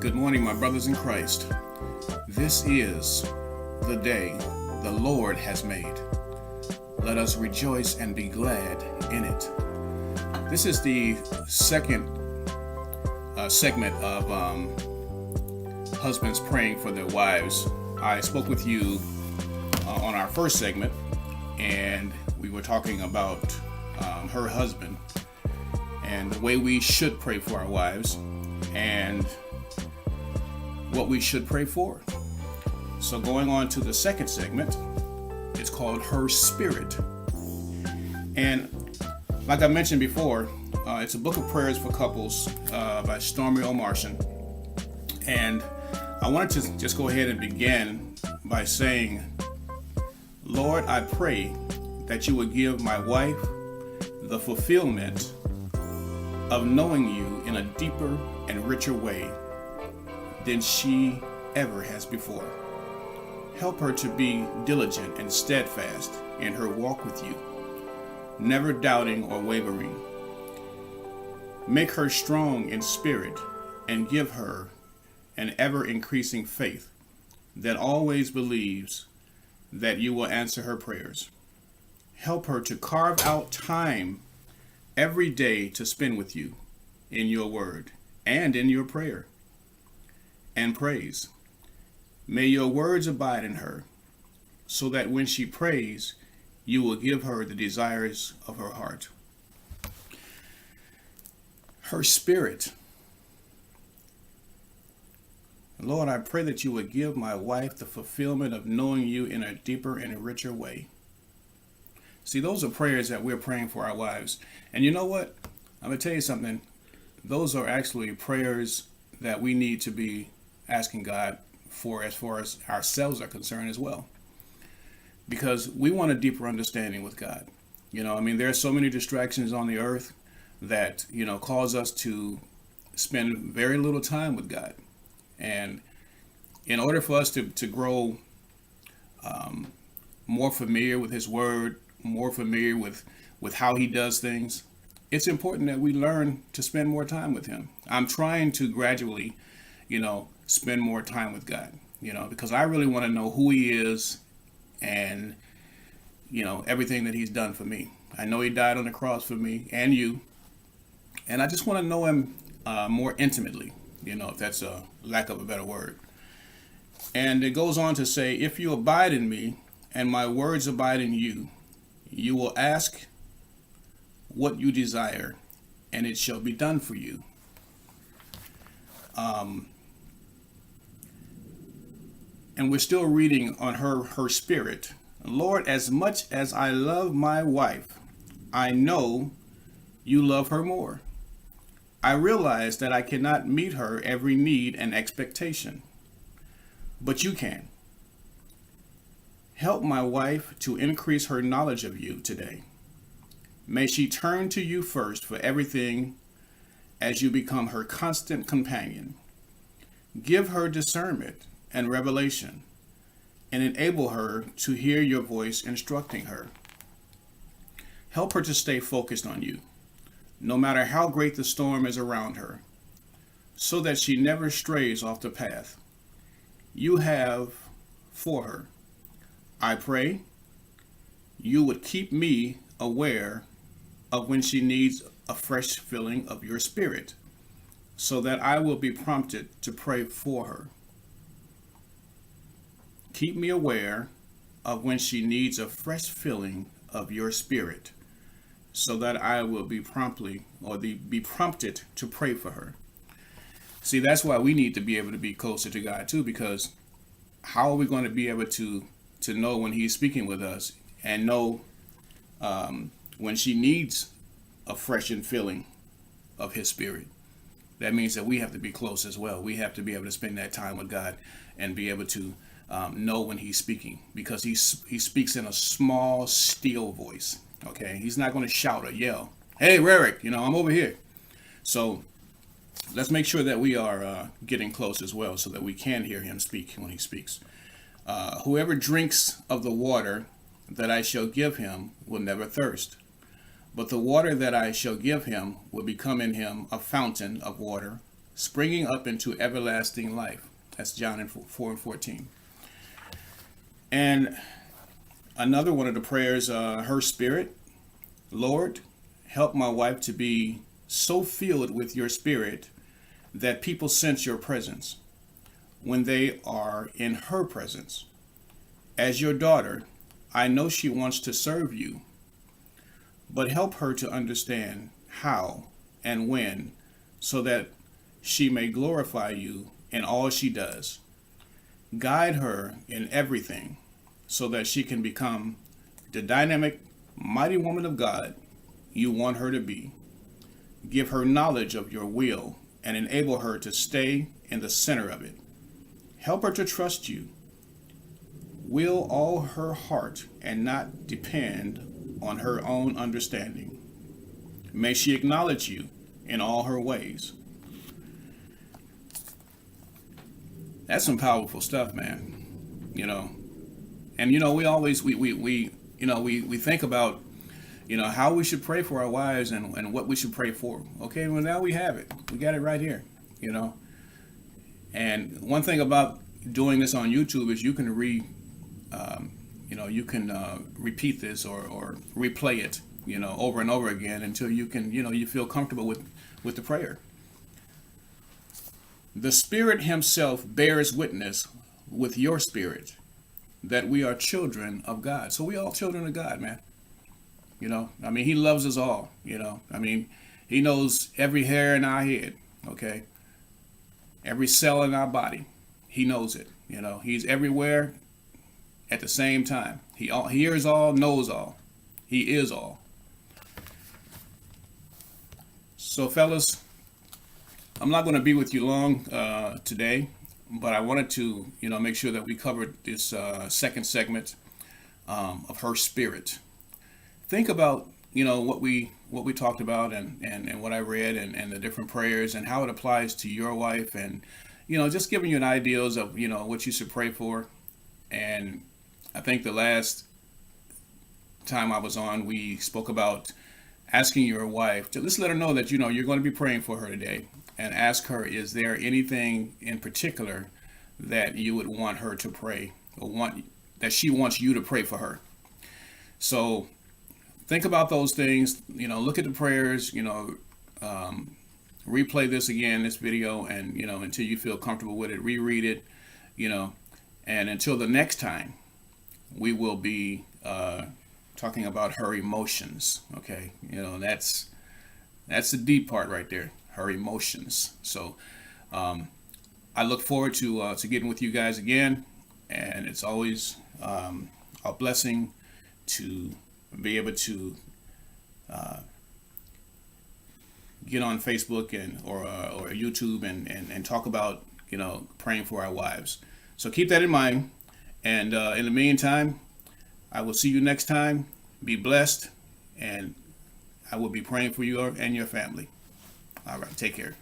Good morning, my brothers in Christ. This is the day the Lord has made. Let us rejoice and be glad in it. This is the second segment of husbands praying for their wives. I spoke with you on our first segment, and we were talking about her husband and the way we should pray for our wives and what we should pray for. So going on to the second segment, it's called Her Spirit. And like I mentioned before, it's a book of prayers for couples by Stormy O'Martian. And I wanted to just go ahead and begin by saying, Lord, I pray that you would give my wife the fulfillment of knowing you in a deeper and richer way than she ever has before. Help her to be diligent and steadfast in her walk with you, never doubting or wavering. Make her strong in spirit and give her an ever-increasing faith that always believes that you will answer her prayers. Help her to carve out time every day to spend with you in your word and in your prayer and praise. May your words abide in her so that when she prays, you will give her the desires of her heart. Her spirit. Lord, I pray that you would give my wife the fulfillment of knowing you in a deeper and a richer way. See, those are prayers that we're praying for our wives. And you know what? I'm going to tell you something. Those are actually prayers that we need to be asking God for as far as ourselves are concerned as well. Because we want a deeper understanding with God. There are so many distractions on the earth that, cause us to spend very little time with God. And in order for us to grow more familiar with his word, more familiar with how he does things, it's important that we learn to spend more time with him. I'm trying to gradually, spend more time with God, because I really want to know who he is and, everything that he's done for me. I know he died on the cross for me and you, and I just want to know him more intimately, if that's a lack of a better word. And it goes on to say, if you abide in me and my words abide in you, you will ask what you desire, and it shall be done for you. And we're still reading on her spirit. Lord, as much as I love my wife, I know you love her more. I realize that I cannot meet her every need and expectation, but you can. Help my wife to increase her knowledge of you today. May she turn to you first for everything as you become her constant companion. Give her discernment and revelation and enable her to hear your voice instructing her. Help her to stay focused on you, no matter how great the storm is around her, so that she never strays off the path you have for her. I pray you would keep me aware of when she needs a fresh filling of your spirit, so that I will be prompted to pray for her. Keep me aware of when she needs a fresh filling of your spirit, so that I will be be prompted to pray for her. See, that's why we need to be able to be closer to God too, because how are we going to be able to know when he's speaking with us and know when she needs a fresh infilling of his spirit? That means that we have to be close as well. We have to be able to spend that time with God and be able to know when he's speaking, because he speaks in a small, still voice. Okay, he's not going to shout or yell, "Hey, Rarick, I'm over here." So let's make sure that we are getting close as well, so that we can hear him speak when he speaks. Whoever drinks of the water that I shall give him will never thirst, but the water that I shall give him will become in him a fountain of water springing up into everlasting life. That's John 4:14. And another one of the prayers, her spirit, Lord, help my wife to be so filled with your spirit that people sense your presence when they are in her presence. As your daughter, I know she wants to serve you, but help her to understand how and when so that she may glorify you in all she does. Guide her in everything so that she can become the dynamic, mighty woman of God you want her to be. Give her knowledge of your will and enable her to stay in the center of it. Help her to trust you. Will all her heart and not depend on her own understanding. May she acknowledge you in all her ways. That's some powerful stuff, man. And we always we think about how we should pray for our wives and what we should pray for. Okay, well, now we have it. We got it right here. And one thing about doing this on YouTube is you can repeat this or replay it over and over again until you feel comfortable with the prayer. The Spirit Himself bears witness with your spirit that we are children of God. So we all children of God, man. He loves us all. He knows every hair in our head. Okay, every cell in our body. He knows it. He's everywhere at the same time. He hears all, knows all. He is all. So, fellas, I'm not going to be with you long today, but I wanted to, make sure that we covered this second segment of her spirit. Think about, what we talked about and what I read and the different prayers and how it applies to your wife, and just giving you an ideas of what you should pray for. And I think the last time I was on, we spoke about asking your wife to just let her know that you're going to be praying for her today, and ask her, is there anything in particular that you would want her to pray, or that she wants you to pray for her? So think about those things. Look at the prayers. Replay this video, and until you feel comfortable with it, reread it. And until the next time, we will be talking about her emotions. Okay, that's the deep part right there, her emotions. So I look forward to getting with you guys again, and it's always a blessing to be able to get on Facebook or YouTube and talk about praying for our wives. So keep that in mind, and in the meantime, I will see you next time. Be blessed, and I will be praying for you and your family. All right, take care.